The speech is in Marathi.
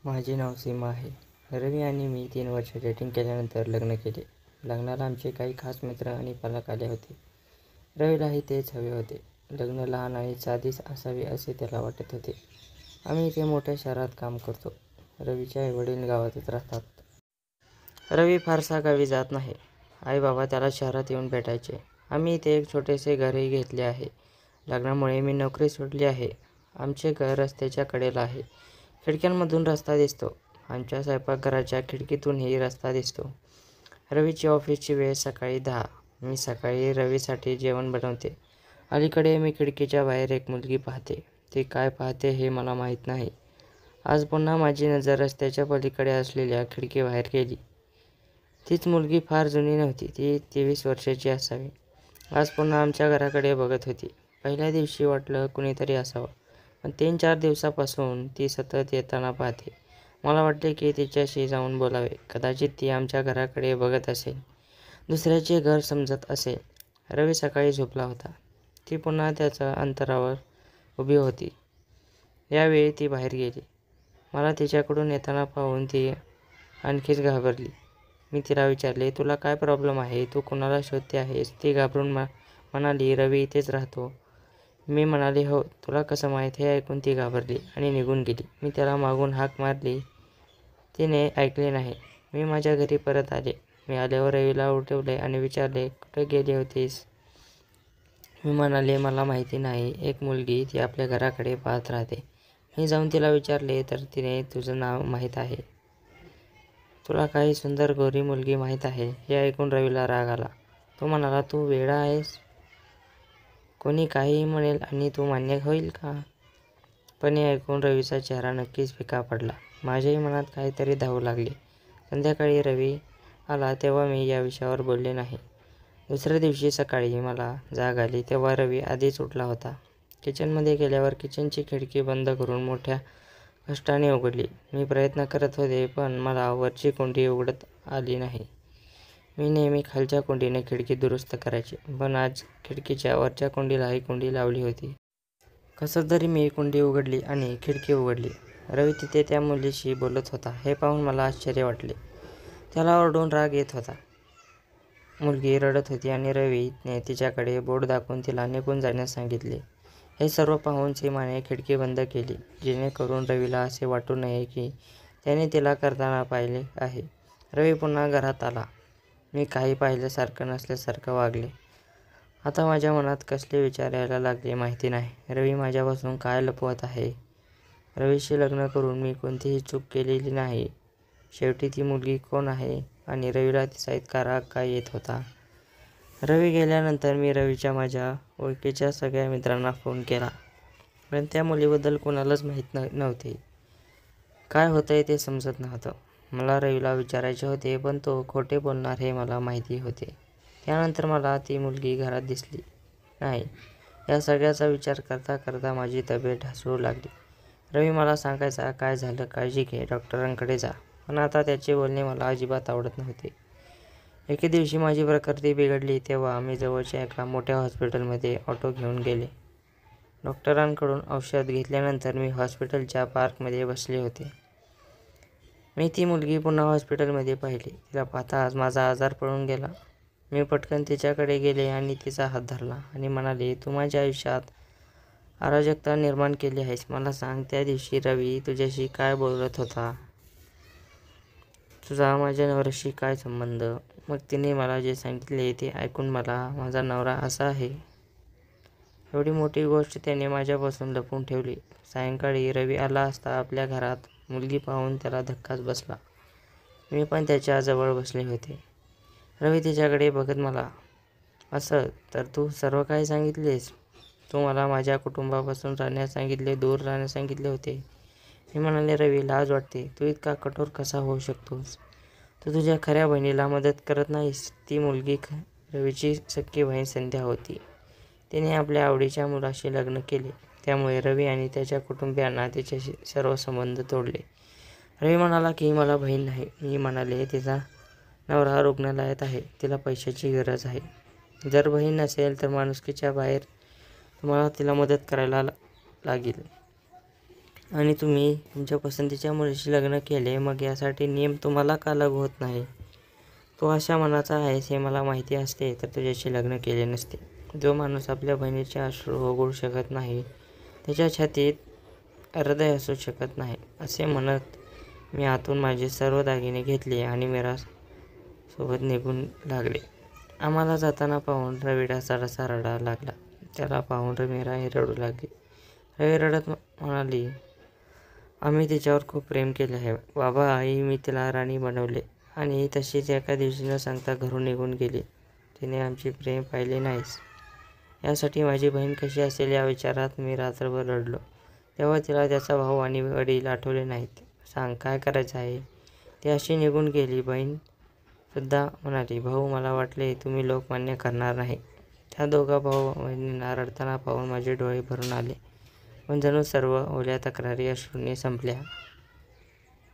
माझे नाव सीमा आहे. रवी आणि मी 3 वर्ष डेटिंग केल्यानंतर लग्न केले. लग्नाला आमचे काही खास मित्र आणि पालक आले होते. रवीलाही तेच हवे होते. लग्न लहान आणि साधीच असावे असे त्याला वाटत होते. आम्ही इथे मोठ्या शहरात काम करतो. रवीचे आईवडील गावातच राहतात. रवी फारसा गावी जात नाही. आई बाबा त्याला शहरात येऊन भेटायचे. आम्ही इथे एक छोटेसे घरही घेतले आहे. लग्नामुळे मी नोकरी सोडली आहे. आमचे घर रस्त्याच्या कडेला आहे. खिडक्यांमधून रस्ता दिसतो. आमच्या स्वयंपाकघराच्या खिडकीतूनही रस्ता दिसतो. रवीची ऑफिसची वेळ सकाळी 10. मी सकाळी रवीसाठी जेवण बनवते. अलीकडे मी खिडकीच्या बाहेर एक मुलगी पाहते. ती काय पाहते हे मला माहीत नाही. आज पुन्हा माझी नजर रस्त्याच्या पलीकडे असलेल्या खिडकीबाहेर गेली. तीच मुलगी फार जुनी नव्हती. ती 23 वर्षाची असावी. आज पुन्हा आमच्या घराकडे बघत होती. पहिल्या दिवशी वाटलं कुणीतरी असावं, पण 3-4 दिवसापासून ती सतत येताना पाहते. मला वाटले की तिच्याशी जाऊन बोलावे. कदाचित ती आमच्या घराकडे बघत असेल, दुसऱ्याचे घर समजत असेल. रवी सकाळी झोपला होता. ती पुन्हा त्याच्या अंतरावर उभी होती. यावेळी ती बाहेर गेली. मला तिच्याकडून येताना पाहून ती आणखीच घाबरली. मी तिला विचारले, तुला काय प्रॉब्लेम आहे? तू कुणाला शोधते आहेस? ती घाबरून म्हणाली, रवी इथेच राहतो. मी म्हणाले, हो, तुला कसं माहीत? हे ऐकून ती घाबरली आणि निघून गेली. मी त्याला मागून हाक मारली. तिने ऐकले नाही. मी माझ्या घरी परत आले. मी आल्यावर रवीला उठवले आणि विचारले, कुठे गेली होतीस? मी म्हणाले, मला माहिती नाही. एक मुलगी ती आपल्या घराकडे पाहत राहते. मी जाऊन तिला विचारले तर तिने तुझं नाव माहीत आहे. तुला काही सुंदर गोरी मुलगी माहीत आहे. हे ऐकून रवीला राग आला. तो म्हणाला, तू वेडा आहेस? कोणी काहीही म्हणेल आणि तू मान्य होईल का? पण हे ऐकून रवीचा चेहरा नक्कीच फिका पडला. माझ्याही मनात काहीतरी धावू लागले. संध्याकाळी रवी आला तेव्हा मी या विषयावर बोलले नाही. दुसऱ्या दिवशी सकाळी मला जाग आली तेव्हा रवी आधीच उठला होता. किचनमध्ये गेल्यावर किचनची खिडकी बंद करून मोठ्या कष्टाने उघडली. मी प्रयत्न करत होते पण मला वरची कुंडी उघडत आली नाही. मी नेहमी खालच्या कुंडीने खिडकी दुरुस्त करायची, पण आज खिडकीच्या वरच्या कुंडीलाही कुंडी लावली होती. कसं तरी मी कुंडी उघडली आणि खिडकी उघडली. रवी तिथे त्या मुलीशी बोलत होता. हे पाहून मला आश्चर्य वाटले. त्याला ओरडून राग येत होता. मुलगी रडत होती आणि रवीने तिच्याकडे बोट दाखवून तिला निघून जाण्यास सांगितले. हे सर्व पाहून सीमाने खिडकी बंद केली, जेणेकरून रवीला असे वाटू नये की त्याने तिला करताना पाहिले आहे. रवी पुन्हा घरात आला. मी काही पाहिल्यासारखं नसल्यासारखं वागले. आता माझ्या मनात कसले विचार यायला लागले माहिती नाही. रवी माझ्यापासून काय लपवत आहे? रवीशी लग्न करून मी कोणतीही चूक केलेली नाही. शेवटी ती मुलगी कोण आहे आणि रवीला तिचा इतका राग का येत होता? रवी गेल्यानंतर मी रवीच्या माझ्या ओळखीच्या सगळ्या मित्रांना फोन केला, पण त्या मुलीबद्दल कोणालाच माहीत नव्हते. काय होतंय ते समजत नव्हतं. मला रवीला विचारायचे होते, पण तो खोटे बोलणार हे मला माहिती होते. त्यानंतर मला ती मुलगी घरात दिसली नाही. या सगळ्याचा विचार करता करता माझी तब्येत ढासळू लागली. रवी मला सांगायचा, काय झालं, काळजी घे, डॉक्टरांकडे जा, पण आता त्याचे बोलणे मला अजिबात आवडत नव्हते. एके दिवशी माझी प्रकृती बिघडली तेव्हा मी जवळच्या एका मोठ्या हॉस्पिटलमध्ये ऑटो घेऊन गेले. डॉक्टरांकडून औषध घेतल्यानंतर मी हॉस्पिटलच्या पार्कमध्ये बसले होते. मी ती मुलगी पुन्हा हॉस्पिटलमध्ये पाहिली. तिला पाहताच माझा आजार पळून गेला. मी पटकन तिच्याकडे गेले आणि तिचा हात धरला आणि म्हणाले, तू माझ्या आयुष्यात अराजकता निर्माण केली आहेस. मला सांग, त्या दिवशी रवी तुझ्याशी काय बोलत होता? तुझा माझ्या नवऱ्याशी काय संबंध? मग तिने मला जे सांगितले ते ऐकून मला माझा नवरा असा आहे एवढी मोठी गोष्ट त्याने माझ्यापासून लपवून ठेवली. सायंकाळी रवी आला असता आपल्या घरात मुलगी पाहून त्याला धक्काच बसला. मी पण त्याच्या जवळ बसले होते. रवी तिच्याकडे बघत मला, असं तर तू सर्व काही सांगितलेस? तू मला माझ्या कुटुंबापासून राहण्यास सांगितले, दूर राहण्यास सांगितले होते. मी म्हणाले, रवी, लाज वाटते. तू इतका कठोर कसा होऊ शकतोस? तू तुझ्या खऱ्या बहिणीला मदत करत नाहीस. ती मुलगी रवीची सख्खी बहीण संध्या होती. तिने आपल्या आवडीच्या मुलाशी लग्न केले. त्यामुळे रवी आणि त्याच्या कुटुंबियांना तिच्याशी सर्व संबंध तोडले. रवी म्हणाला की मला बहीण नाही. मी म्हणाले, तिचा नवरा रुग्णालयात आहे. तिला पैशाची गरज आहे. जर बहीण नसेल तर माणुसकीच्या बाहेर तुम्हाला तिला मदत करायला लागेल. आणि तुम्ही तुमच्या पसंतीच्या मुलीशी लग्न केले, मग यासाठी नियम तुम्हाला का लागू होत नाही? तू अशा मनाचा आहेस हे मला माहिती असते तर तुझ्याशी लग्न केले नसते. जो माणूस आपल्या बहिणीचे अश्रू ओघळू शकत नाही, त्याच्या छातीत हृदय असू शकत नाही. असे म्हणत मी आतून माझे सर्व दागिने घेतले आणि मीरासोबत निघून लागले. आम्हाला जाताना पाहून रवीला जरासा रडायला लागला. त्याला पाहून मीराही रडू लागली. रवी रडत म्हणाली, आम्ही तिच्यावर खूप प्रेम केले आहे बाबा. आई, मी तिला राणी बनवले आणि तशीच एका दिवशी न सांगता घरून निघून गेली. तिने आमचे प्रेम पाहिले नाहीस. यासाठी माझी बहीण कशी असेल या विचारात मी रात्रभर रडलो. तेव्हा तिला त्याचा भाऊ आणि वडील आठवले नाहीत. सांग, काय करायचं आहे? ती अशी निघून गेली. बहीण सुद्धा म्हणाली, भाऊ, मला वाटले तुम्ही लोकमान्य करणार नाही. त्या दोघा भाऊ बहिणींना रडताना पाहून माझे डोळे भरून आले. पण जणू सर्व ओल्या तक्रारी अश्रूंनी संपल्या.